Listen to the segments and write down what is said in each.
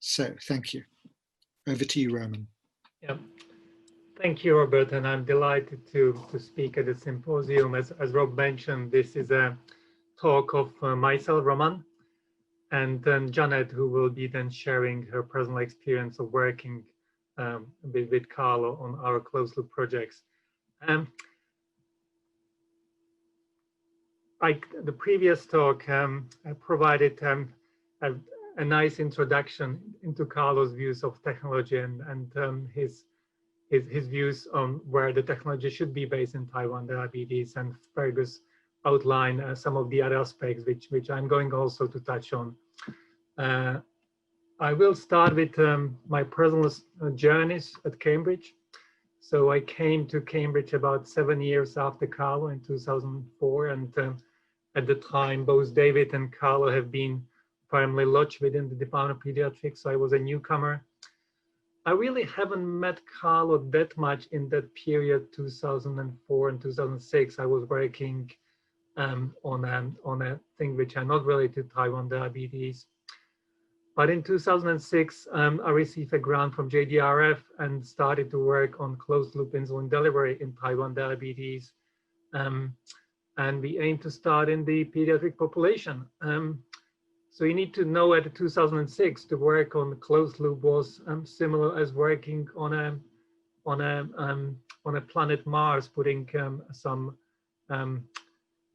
So thank you. Over to you, Roman. Yeah. Thank you, Robert, and I'm delighted to speak at the symposium. As Rob mentioned, this is a talk of myself, Roman, and then Janet, who will be then sharing her personal experience of working with Carlo on our closed loop projects. Like the previous talk, I provided a nice introduction into Carlo's views of technology and his views on where the technology should be based in Type 1 diabetes, and Fergus outlined some of the other aspects which I'm going also to touch on. I will start with my personal journeys at Cambridge. So I came to Cambridge about 7 years after Carlo in 2004, and at the time both David and Carlo have been firmly lodged within the Department of Pediatrics, so I was a newcomer. I really haven't met Carlo that much in that period, 2004 and 2006. I was working on a thing which are not related to Type 1 diabetes. But in 2006, I received a grant from JDRF and started to work on closed loop insulin delivery in Type 1 diabetes. And we aim to start in the pediatric population. So you need to know at 2006 to work on closed loop was similar as working on a planet Mars, putting some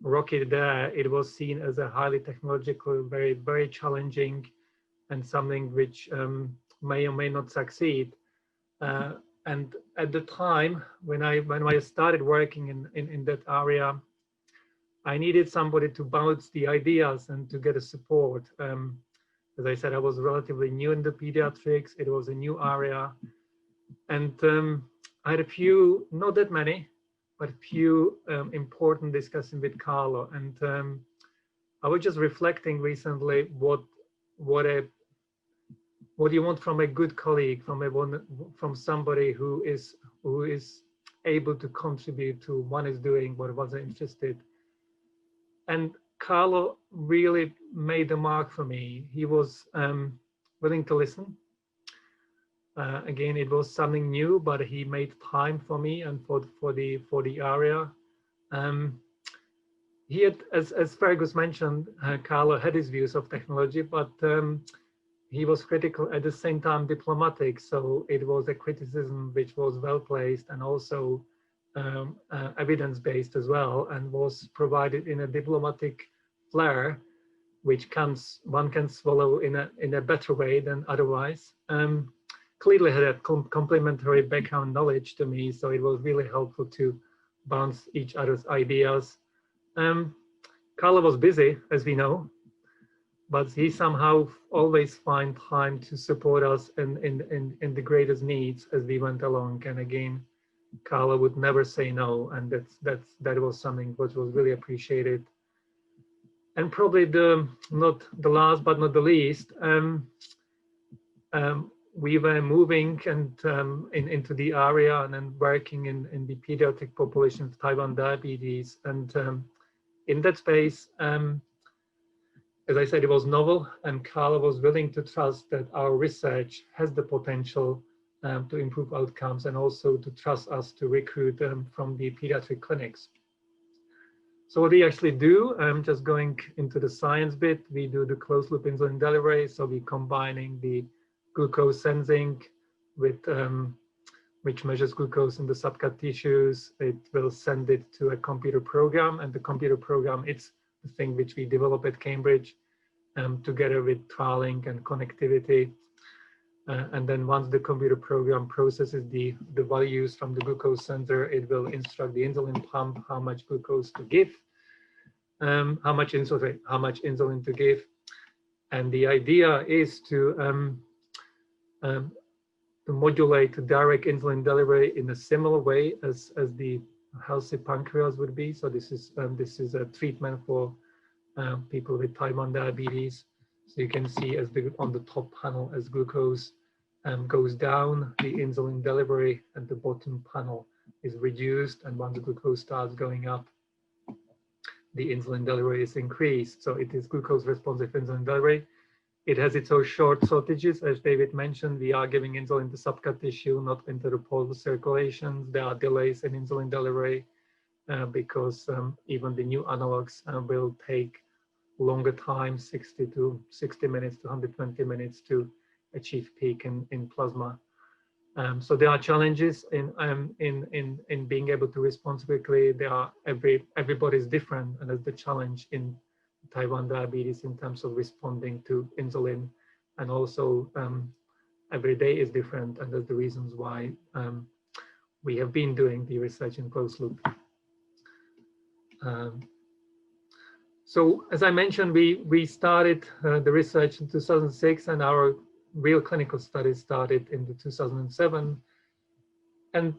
rocket there. It was seen as a highly technological, very challenging, and something which may or may not succeed. And at the time when I started working in that area, I needed somebody to bounce the ideas and to get a support. As I said, I was relatively new in the pediatrics. It was a new area. And I had a few, not that many, but a few important discussions with Carlo. And I was just reflecting recently what you want from a good colleague, from somebody who is able to contribute to what is doing, what was interested. And Carlo really made a mark for me. He was willing to listen. Again, it was something new, but he made time for me and for the area. He had, as Fergus mentioned, Carlo had his views of technology, but he was critical at the same time diplomatic. So it was a criticism which was well placed and also evidence-based as well, and was provided in a diplomatic flair, which one can swallow in a better way than otherwise. Clearly had a complementary background knowledge to me, so it was really helpful to bounce each other's ideas. Carlo was busy, as we know, but he somehow always find time to support us in the greatest needs as we went along. And again, Carlo would never say no, and that was something which was really appreciated. And probably not the last but not the least, we were moving into the area and then working in the pediatric population of Type 1 diabetes. And in that space, as I said, it was novel, and Carlo was willing to trust that our research has the potential to improve outcomes, and also to trust us to recruit from the pediatric clinics. So what we actually do, just going into the science bit, we do the closed loop insulin delivery. So we're combining the glucose sensing with which measures glucose in the subcut tissues. It will send it to a computer program, and the computer program, it's the thing which we develop at Cambridge together with trialing and connectivity. And then once the computer program processes the values from the glucose sensor, it will instruct the insulin pump how much glucose to give, how much insulin to give. And the idea is to modulate direct insulin delivery in a similar way as the healthy pancreas would be. So this is a treatment for people with Type 1 diabetes. So you can see on the top panel as glucose goes down, the insulin delivery at the bottom panel is reduced, and once the glucose starts going up, the insulin delivery is increased. So it is glucose responsive insulin delivery. it has its own shortages. As David mentioned, we are giving insulin to subcut tissue, not into the portal circulations. There are delays in insulin delivery because even the new analogs will take longer time, 60 minutes to 120 minutes to achieve peak in plasma. So there are challenges in being able to respond quickly. Everybody's different, and that's the challenge in type 1 diabetes in terms of responding to insulin, and also every day is different, and that's the reasons why we have been doing the research in closed loop. So as I mentioned, we started the research in 2006, and our real clinical studies started in 2007. And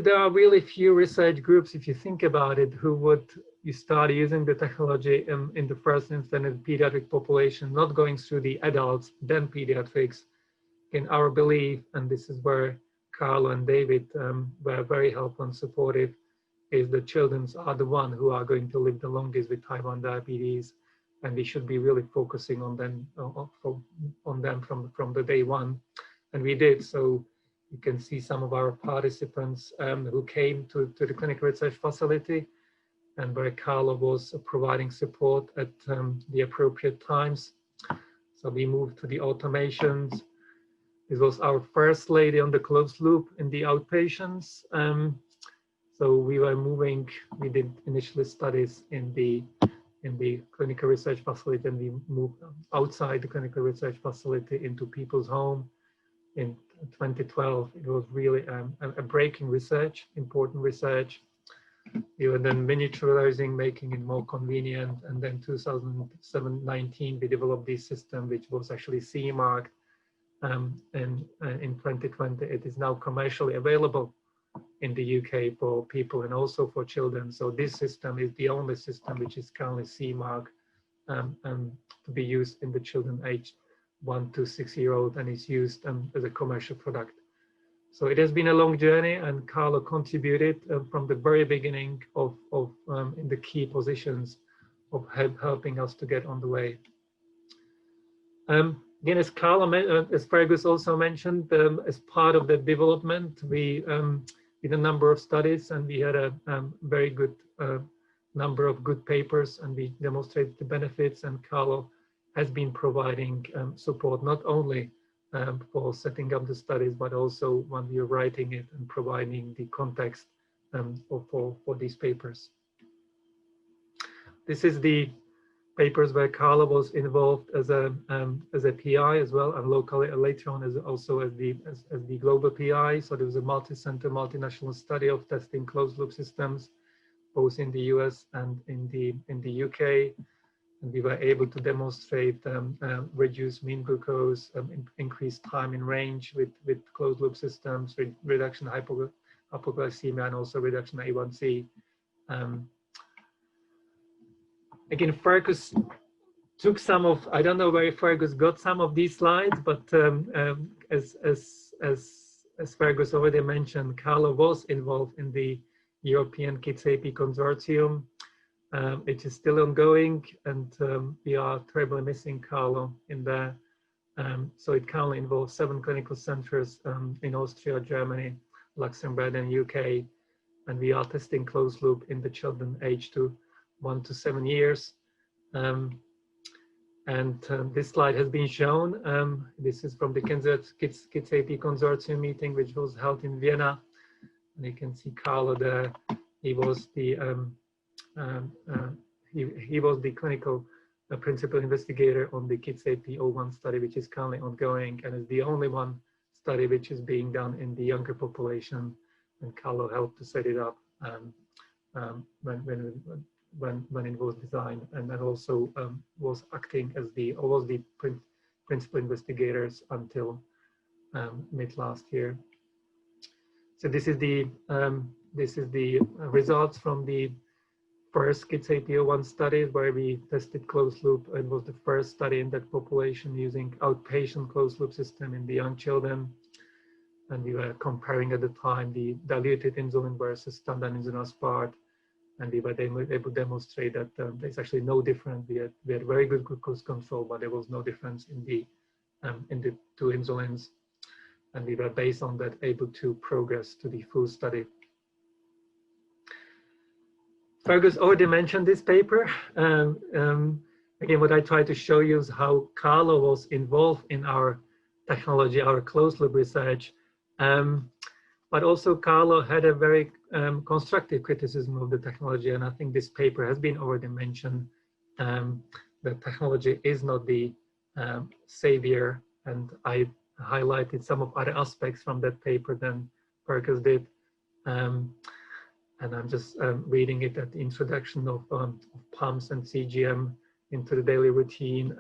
there are really few research groups, if you think about it, who would start using the technology in the first instance in the pediatric population, not going through the adults, then pediatrics. In our belief, and this is where Carlo and David were very helpful and supportive, is the children are the one who are going to live the longest with type 1 diabetes, and we should be really focusing on them from the day one, and we did. So you can see some of our participants who came to the clinical research facility, and where Carlo was providing support at the appropriate times. So we moved to the automations. This was our first lady on the closed loop in the outpatients. So we did initially studies in the clinical research facility, and we moved outside the clinical research facility into people's home. In 2012, it was really a breaking research, important research. We were then miniaturizing, making it more convenient, and then 2019 we developed this system, which was actually CE marked. And in 2020, it is now commercially available in the UK for people and also for children. So this system is the only system which is currently CE marked to be used in the children aged 1 to 6-year-old, and is used as a commercial product. So it has been a long journey, and Carlo contributed from the very beginning of in the key positions of helping us to get on the way. Again, as Fergus also mentioned, as part of the development, we did a number of studies, and we had a very good number of good papers, and we demonstrated the benefits, and Carlo has been providing support not only for setting up the studies, but also when we are writing it and providing the context for these papers. This is the papers where Carlo was involved as a PI as well, and locally later on as the global PI. So there was a multi-center, multinational study of testing closed loop systems, both in the US and in the UK. And we were able to demonstrate reduced mean glucose, increased time in range with closed loop systems, reduction of hypoglycemia, and also reduction of A1C. Again, Fergus took some of, I don't know where Fergus got some of these slides, but as Fergus already mentioned, Carlo was involved in the European Kids AP Consortium. It is still ongoing, and we are terribly missing Carlo in there. So it currently involves 7 clinical centers in Austria, Germany, Luxembourg, and UK. And we are testing closed loop in the children aged 1 to 7 years. This slide has been shown. This is from the Kids AP Consortium meeting, which was held in Vienna. And you can see Carlo there. He was the he was the clinical principal investigator on the Kids AP 01 study, which is currently ongoing, and is the only one study which is being done in the younger population. And Carlo helped to set it up when it was designed, and then also was acting as the principal investigators until mid last year. So this is the results from the first Kids AP 01 studies, where we tested closed loop. It was the first study in that population using outpatient closed loop system in the young children. And we were comparing at the time the diluted insulin versus standard insulin aspart. and we were able to demonstrate that there's actually no difference. We had very good glucose control, but there was no difference in the two insulins, and we were based on that able to progress to the full study. Fergus already mentioned this paper. Again, what I try to show you is how Carlo was involved in our technology, our closed loop research. But also Carlo had a very constructive criticism of the technology, and I think this paper has been already mentioned. The technology is not the savior, and I highlighted some of other aspects from that paper than Fergus did. And I'm just reading it at the introduction of pumps and CGM into the daily routine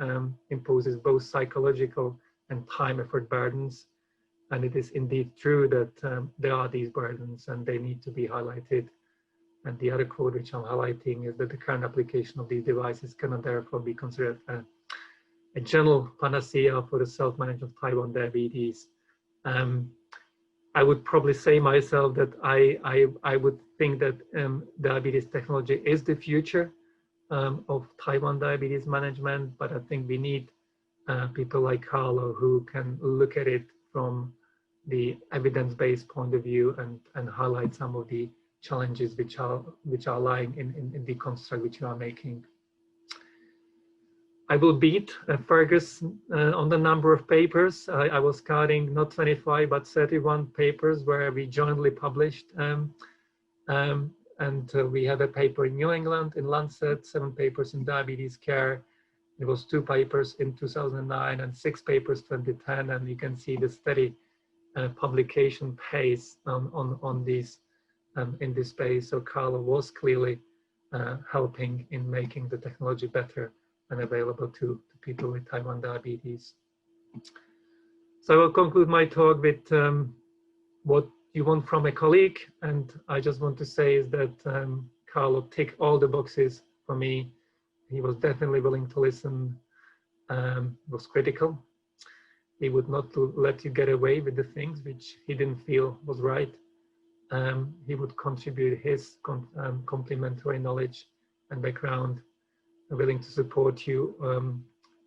imposes both psychological and time effort burdens. And it is indeed true that there are these burdens and they need to be highlighted. And the other quote which I'm highlighting is that the current application of these devices cannot therefore be considered a general panacea for the self-management of type 1 diabetes. I would probably say myself that I would think that diabetes technology is the future of type 1 diabetes management, but I think we need people like Carlo who can look at it from the evidence-based point of view and highlight some of the challenges which are lying in the construct which you are making. I will beat Fergus on the number of papers. I was counting not 25 but 31 papers where we jointly published, and we had a paper in New England in Lancet, 7 papers in Diabetes Care. There was 2 papers in 2009 and 6 papers 2010, and you can see the steady publication pace on these in this space. So Carlo was clearly helping in making the technology better and available to people with type 1 diabetes. So I will conclude my talk with what you want from a colleague, and I just want to say is that Carlo ticked all the boxes for me. He was definitely willing to listen, was critical. He would not let you get away with the things which he didn't feel was right. He would contribute his complementary knowledge and background, willing to support you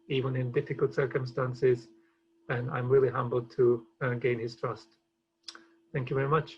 even in difficult circumstances, and I'm really humbled to gain his trust. Thank you very much.